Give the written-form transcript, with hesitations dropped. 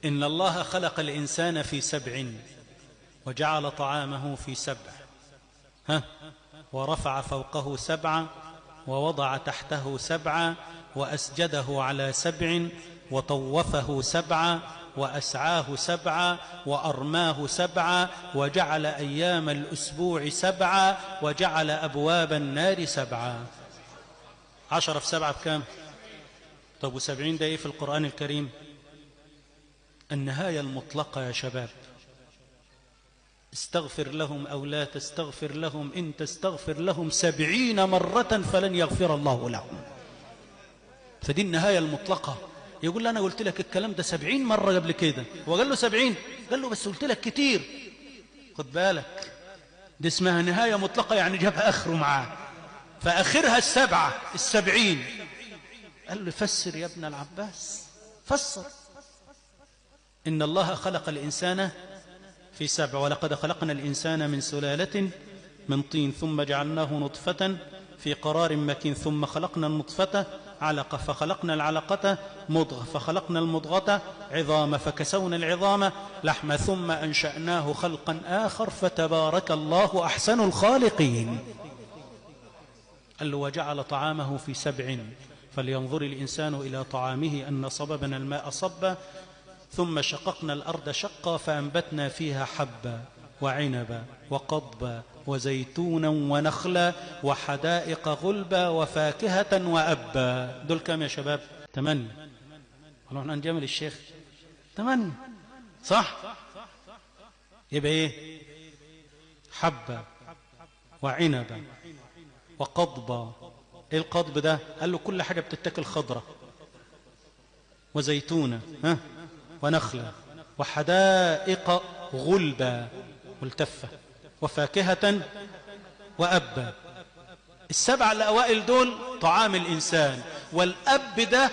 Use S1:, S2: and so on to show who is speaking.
S1: إن الله خلق الإنسان في 7 وجعل طعامه في 7 ورفع فوقه 7 ووضع تحته 7 وأسجده على 7 وطوفه 7 وأسعاه 7 وأرماه 7 وجعل أيام الأسبوع 7 وجعل أبواب النار 7. 10 في 7 بكام؟ طب و70 ده إيه في القرآن الكريم؟ النهاية المطلقة يا شباب. استغفر لهم أو لا تستغفر لهم، إن تستغفر لهم 70 مرة فلن يغفر الله لهم. فدي النهاية المطلقة. يقول له أنا قلت لك الكلام ده 70 مرة قبل كده. وقال له 70؟ قال له بس قلت لك كتير. خد بالك، دي اسمها نهاية مطلقة، يعني جابها آخره معاه، فآخرها 7 70. قال له فسر يا ابن العباس، فسر. إن الله خلق الإنسان في 7 ولقد خلقنا الإنسان من سلالة من طين ثم جعلناه نطفة في قرار مكين ثم خلقنا النطفة علقة فخلقنا العلقة مضغة فخلقنا المضغة عظام فكسونا العظام لحم ثم أنشأناه خلقا آخر فتبارك الله أحسن الخالقين. قال له وجعل طعامه في 7 فلينظر الإنسان إلى طعامه أن صببنا الماء صبا ثم شققنا الأرض شقا فأنبتنا فيها حبا وعنبا وقضبا وزيتونا ونخلا وحدائق غلبا وفاكهة وأبا. دول كام يا شباب؟ 8. قالوا احنا نجامل الشيخ 8 صح؟ يبقى ايه؟ حبا وعنبا وقضبا. ايه القضب ده؟ قال له كل حاجة بتتاكل خضرة، وزيتونة ونخلة وحدائق غلبا ملتفة وفاكهة وأبا. ال7 الأوائل دول طعام الإنسان، والأب ده